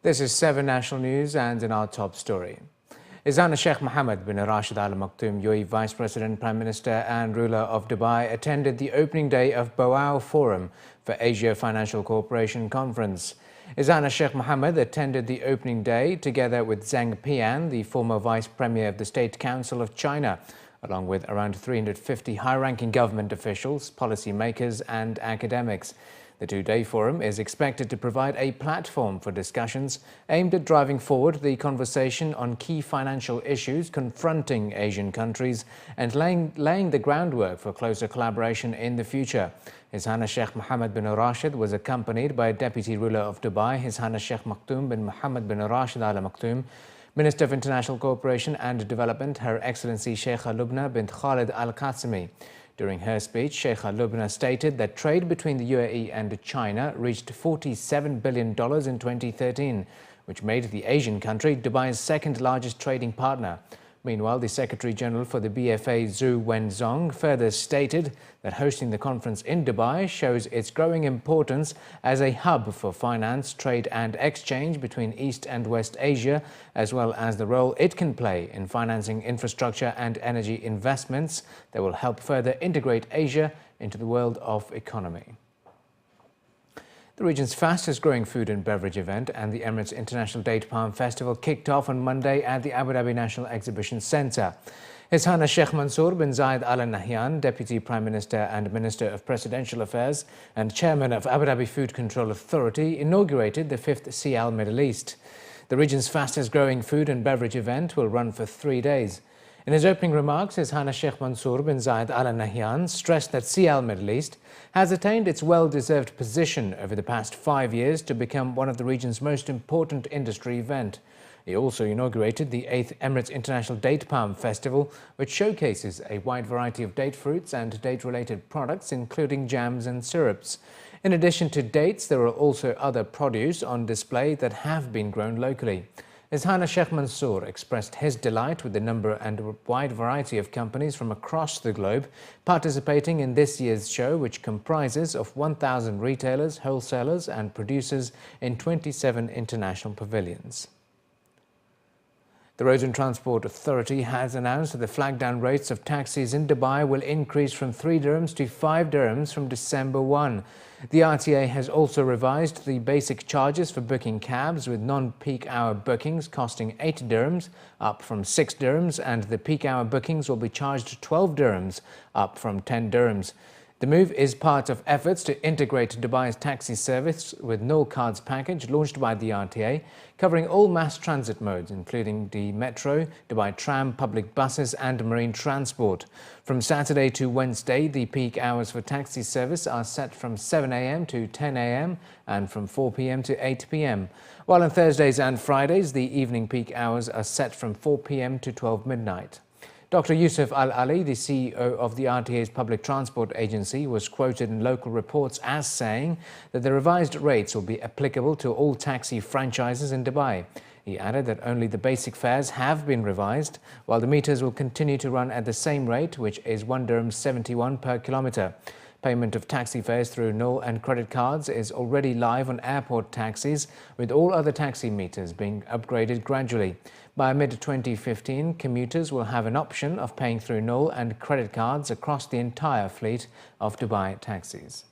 This is 7 National News, and in our top story. His Highness Sheikh Mohammed bin Rashid Al Maktoum, UAE Vice President, Prime Minister and ruler of Dubai, attended the opening day of Boao Forum for Asia Financial Cooperation Conference. His Highness Sheikh Mohammed attended the opening day together with Zhang Pian, the former Vice Premier of the State Council of China, along with around 350 high-ranking government officials, policymakers and academics. The two-day forum is expected to provide a platform for discussions aimed at driving forward the conversation on key financial issues confronting Asian countries and laying the groundwork for closer collaboration in the future. His Highness Sheikh Mohammed bin Rashid was accompanied by Deputy Ruler of Dubai, His Highness Sheikh Maktoum bin Mohammed bin Rashid Al Maktoum, Minister of International Cooperation and Development, Her Excellency Sheikha Lubna bint Khalid Al Qasimi. During her speech, Sheikha Lubna stated that trade between the UAE and China reached $47 billion in 2013, which made the Asian country Dubai's second largest trading partner. Meanwhile, the Secretary-General for the BFA, Zhu Wenzong, further stated that hosting the conference in Dubai shows its growing importance as a hub for finance, trade and exchange between East and West Asia, as well as the role it can play in financing infrastructure and energy investments that will help further integrate Asia into the world of economy. The region's fastest-growing food and beverage event and the Emirates International Date Palm Festival kicked off on Monday at the Abu Dhabi National Exhibition Centre. His Highness Sheikh Mansour bin Zayed Al Nahyan, Deputy Prime Minister and Minister of Presidential Affairs and Chairman of Abu Dhabi Food Control Authority, inaugurated the 5th CIAL Middle East. The region's fastest-growing food and beverage event will run for 3 days. In his opening remarks, His Highness Sheikh Mansour bin Zayed Al Nahyan stressed that CIAL Middle East has attained its well-deserved position over the past 5 years to become one of the region's most important industry events. He also inaugurated the 8th Emirates International Date Palm Festival, which showcases a wide variety of date fruits and date-related products, including jams and syrups. In addition to dates, there are also other produce on display that have been grown locally. His Highness Sheikh Mansour expressed his delight with the number and wide variety of companies from across the globe participating in this year's show, which comprises of 1,000 retailers, wholesalers and producers in 27 international pavilions. The Road and Transport Authority has announced that the flagdown rates of taxis in Dubai will increase from 3 dirhams to 5 dirhams from December 1. The RTA has also revised the basic charges for booking cabs, with non-peak hour bookings costing 8 dirhams, up from 6 dirhams, and the peak hour bookings will be charged 12 dirhams, up from 10 dirhams. The move is part of efforts to integrate Dubai's taxi service with No Cards package launched by the RTA, covering all mass transit modes, including the metro, Dubai tram, public buses and marine transport. From Saturday to Wednesday, the peak hours for taxi service are set from 7 a.m. to 10 a.m. and from 4 p.m. to 8 p.m. While on Thursdays and Fridays, the evening peak hours are set from 4 p.m. to 12 midnight. Dr. Yusuf Al-Ali, the CEO of the RTA's public transport agency, was quoted in local reports as saying that the revised rates will be applicable to all taxi franchises in Dubai. He added that only the basic fares have been revised, while the meters will continue to run at the same rate, which is 1 dirham 71 per kilometre. Payment of taxi fares through NOL and credit cards is already live on airport taxis, with all other taxi meters being upgraded gradually. By mid-2015, commuters will have an option of paying through NOL and credit cards across the entire fleet of Dubai taxis.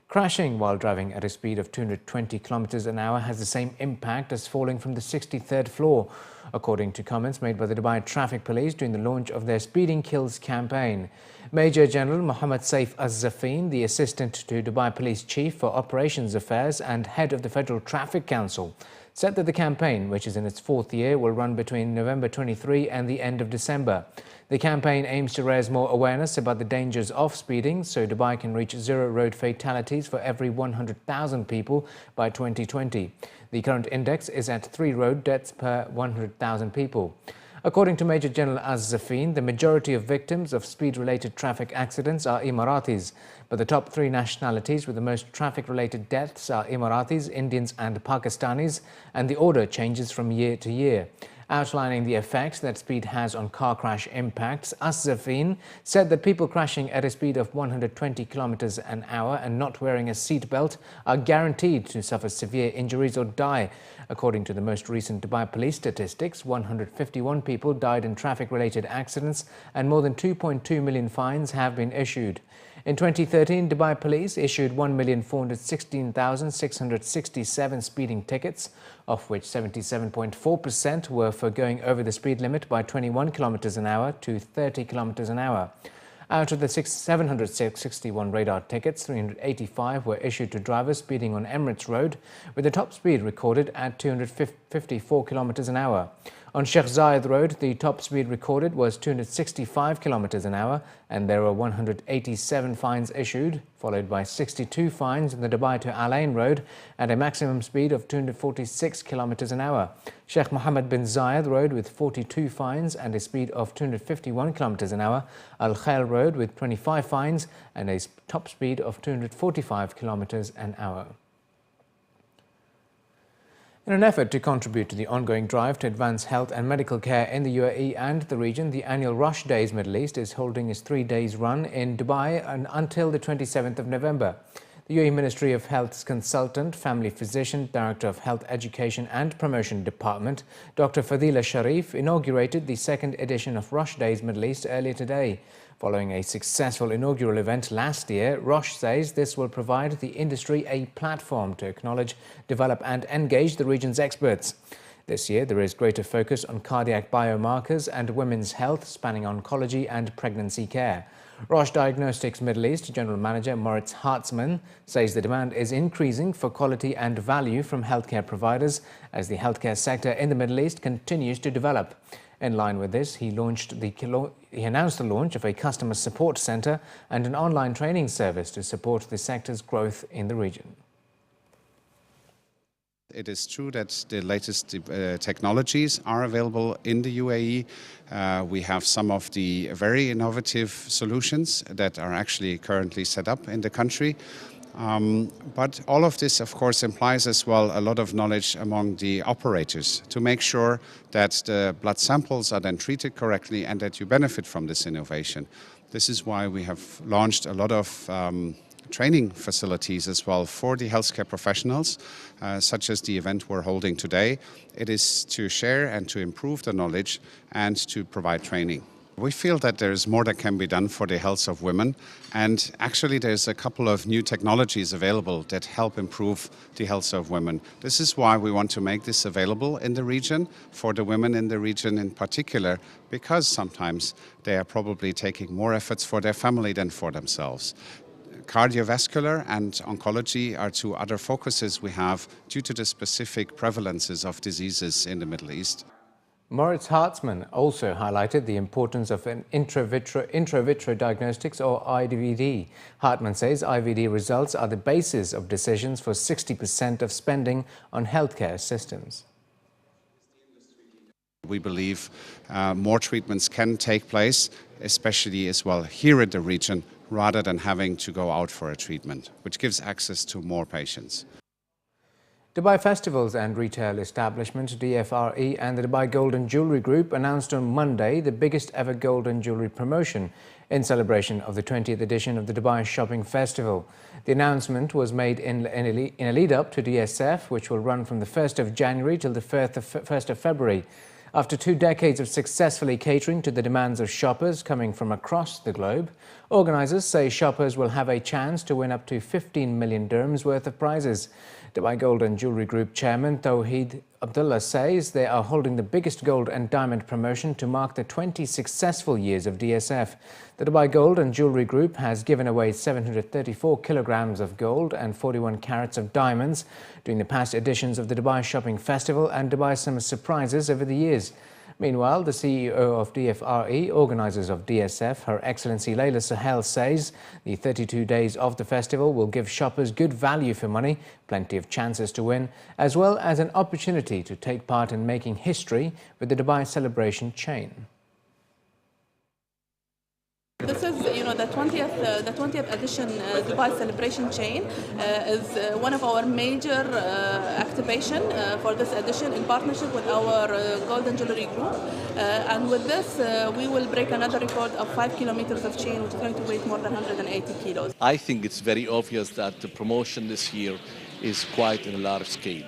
Crashing while driving at a speed of 220 kilometers an hour has the same impact as falling from the 63rd floor, according to comments made by the Dubai Traffic Police during the launch of their Speeding Kills campaign. Major General Mohammed Saif Az-Zafin, the Assistant to Dubai Police Chief for Operations Affairs and Head of the Federal Traffic Council, said that the campaign, which is in its 4th year, will run between November 23 and the end of December. The campaign aims to raise more awareness about the dangers of speeding, so Dubai can reach 0 road fatalities for every 100,000 people by 2020. The current index is at 3 road deaths per 100,000 people. According to Major General Az-Zafin, the majority of victims of speed-related traffic accidents are Emiratis, but the top 3 nationalities with the most traffic-related deaths are Emiratis, Indians and Pakistanis, and the order changes from year to year. Outlining the effects that speed has on car crash impacts, As-Zafin said that people crashing at a speed of 120 kilometers an hour and not wearing a seatbelt are guaranteed to suffer severe injuries or die. According to the most recent Dubai police statistics, 151 people died in traffic-related accidents and more than 2.2 million fines have been issued. In 2013, Dubai police issued 1,416,667 speeding tickets, of which 77.4% were for going over the speed limit by 21 kilometers an hour to 30 kilometers an hour. Out of the 761 radar tickets, 385 were issued to drivers speeding on Emirates Road, with the top speed recorded at 254 kilometers an hour. On Sheikh Zayed Road, the top speed recorded was 265 kilometers an hour, and there were 187 fines issued, followed by 62 fines on the Dubai to Al Ain Road at a maximum speed of 246 kilometers an hour. Sheikh Mohammed bin Zayed Road with 42 fines and a speed of 251 kilometers an hour. Al Khail Road with 25 fines and a top speed of 245 kilometers an hour. In an effort to contribute to the ongoing drive to advance health and medical care in the UAE and the region, the annual Rush Days Middle East is holding its 3 days run in Dubai until the 27th of November. The UAE Ministry of Health's consultant, family physician, Director of Health Education and Promotion Department, Dr. Fadila Sharif, inaugurated the second edition of Rush Days Middle East earlier today. Following a successful inaugural event last year, Roche says this will provide the industry a platform to acknowledge, develop and engage the region's experts. This year, there is greater focus on cardiac biomarkers and women's health, spanning oncology and pregnancy care. Roche Diagnostics Middle East General Manager Moritz Hartzmann says the demand is increasing for quality and value from healthcare providers as the healthcare sector in the Middle East continues to develop. In line with this, he announced the launch of a customer support center and an online training service to support the sector's growth in the region. It is true that the latest technologies are available in the UAE. We have some of the very innovative solutions that are actually currently set up in the country. But all of this, of course, implies as well a lot of knowledge among the operators to make sure that the blood samples are then treated correctly and that you benefit from this innovation. This is why we have launched a lot of training facilities as well for the healthcare professionals, such as the event we're holding today. It is to share and to improve the knowledge and to provide training. We feel that there's more that can be done for the health of women, and actually there's a couple of new technologies available that help improve the health of women. This is why we want to make this available in the region, for the women in the region in particular, because sometimes they are probably taking more efforts for their family than for themselves. Cardiovascular and oncology are two other focuses we have due to the specific prevalences of diseases in the Middle East. Moritz Hartzmann also highlighted the importance of an intravitreal diagnostics or IVD. Hartmann says IVD results are the basis of decisions for 60% of spending on healthcare systems. We believe more treatments can take place, especially as well here in the region, rather than having to go out for a treatment, which gives access to more patients. Dubai Festivals and Retail Establishment, DFRE, and the Dubai Gold and Jewellery Group announced on Monday the biggest ever gold and jewellery promotion in celebration of the 20th edition of the Dubai Shopping Festival. The announcement was made in a lead-up to DSF, which will run from the 1st of January till the 1st of February. After 2 decades of successfully catering to the demands of shoppers coming from across the globe, organisers say shoppers will have a chance to win up to 15 million dirhams worth of prizes. Dubai Gold and Jewellery Group Chairman Tawheed Abdullah says they are holding the biggest gold and diamond promotion to mark the 20 successful years of DSF. The Dubai Gold and Jewellery Group has given away 734 kilograms of gold and 41 carats of diamonds during the past editions of the Dubai Shopping Festival and Dubai Summer Surprises over the years. Meanwhile, the CEO of DFRE, organisers of DSF, Her Excellency Layla Sahel, says the 32 days of the festival will give shoppers good value for money, plenty of chances to win, as well as an opportunity to take part in making history with the Dubai Celebration chain. This is, the the 20th edition Dubai Celebration Chain is one of our major activation for this edition in partnership with our Golden Jewelry Group. And with this, we will break another record of 5 kilometers of chain, which is going to weigh more than 180 kilos. I think it's very obvious that the promotion this year is quite on a large scale.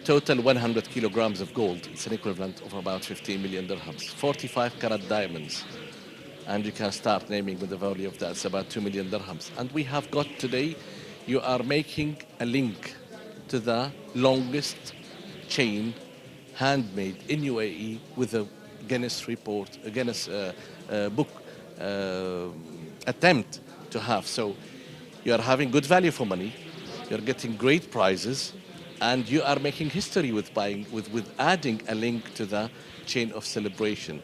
Total 100 kilograms of gold, it's an equivalent of about 15 million dirhams. 45 karat diamonds, and you can start naming with the value of that, it's about 2 million dirhams. And we have got today, you are making a link to the longest chain handmade in UAE with a Guinness report, a Guinness book attempt to have. So you are having good value for money, you're getting great prizes, and you are making history with adding a link to the chain of celebration.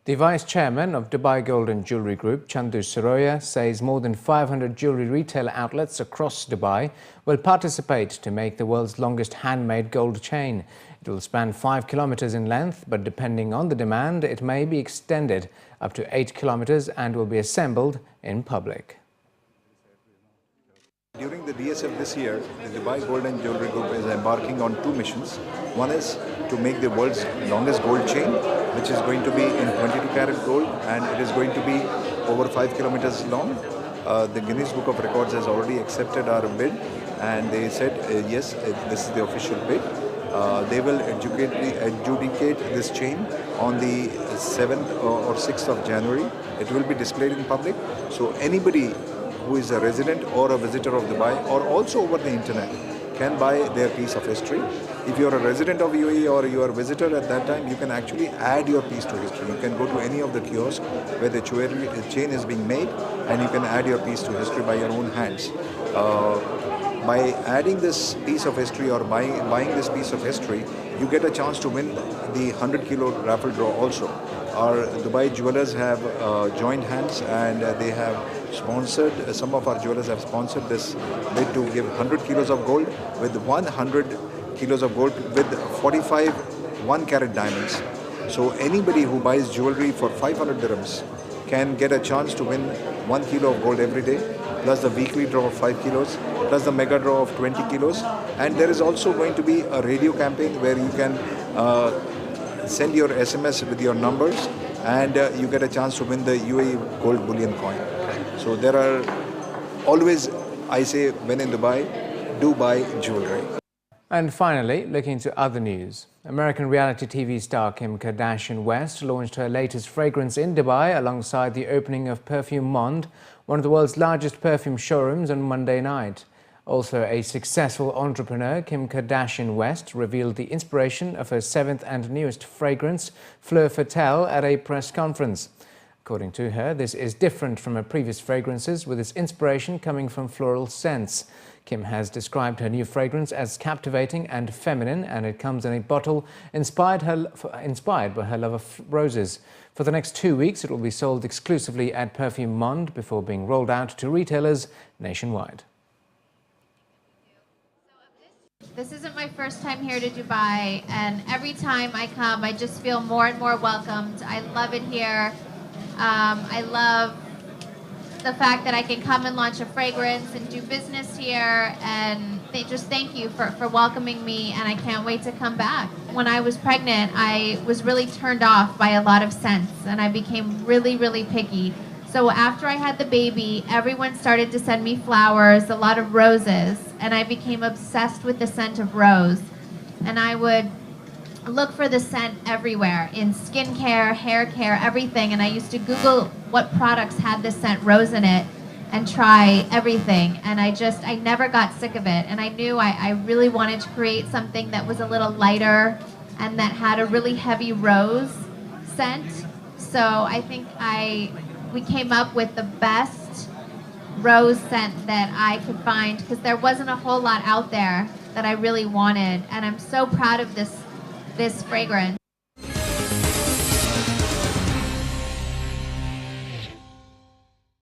The Vice Chairman of Dubai Golden Jewelry Group, Chandu Saroya, says more than 500 jewelry retail outlets across Dubai will participate to make the world's longest handmade gold chain. It will span 5 kilometers in length, but depending on the demand, it may be extended up to 8 kilometers and will be assembled in public. During the DSF this year, the Dubai Golden Jewelry Group is embarking on two missions. One is to make the world's longest gold chain, which is going to be in 22 karat gold, and it is going to be over 5 kilometers long. The Guinness Book of Records has already accepted our bid, and they said, yes, this is the official bid. They will adjudicate this chain on the 7th or 6th of January. It will be displayed in public, so anybody who is a resident or a visitor of Dubai or also over the internet can buy their piece of history. If you are a resident of UAE or you are a visitor at that time, you can actually add your piece to history. You can go to any of the kiosks where the chain is being made, and you can add your piece to history by your own hands. By adding this piece of history or buying this piece of history, you get a chance to win the 100 kilo raffle draw also. Our Dubai jewelers have joined hands, and they have sponsored, some of our jewelers have sponsored this bid to give 100 kilos of gold with 100 kilos of gold with 45 1 carat diamonds. So anybody who buys jewelry for 500 dirhams can get a chance to win 1 kilo of gold every day, plus the weekly draw of 5 kilos, plus the mega draw of 20 kilos. And there is also going to be a radio campaign where you can send your SMS with your numbers, and you get a chance to win the UAE gold bullion coin. So there are always, I say, when in Dubai, do buy jewelry. And finally, looking to other news. American reality TV star Kim Kardashian West launched her latest fragrance in Dubai alongside the opening of Perfume Monde, one of the world's largest perfume showrooms, on Monday night. Also a successful entrepreneur, Kim Kardashian West revealed the inspiration of her 7th and newest fragrance, Fleur Fatale, at a press conference. According to her, this is different from her previous fragrances, with its inspiration coming from floral scents. Kim has described her new fragrance as captivating and feminine, and it comes in a bottle inspired by her love of roses. For the next 2 weeks, it will be sold exclusively at Perfume Monde before being rolled out to retailers nationwide. This isn't my first time here to Dubai, and every time I come, I just feel more and more welcomed. I love it here. I love the fact that I can come and launch a fragrance and do business here, and they just thank you for welcoming me, and I can't wait to come back. When I was pregnant, I was really turned off by a lot of scents, and I became really, really picky. So after I had the baby, everyone started to send me flowers, a lot of roses, and I became obsessed with the scent of rose. And I would look for the scent everywhere, in skincare, hair care, everything. And I used to Google what products had the scent rose in it and try everything. And I never got sick of it. And I knew I really wanted to create something that was a little lighter and that had a really heavy rose scent. So I think we came up with the best rose scent that I could find, because there wasn't a whole lot out there that I really wanted. And I'm so proud of this fragrance.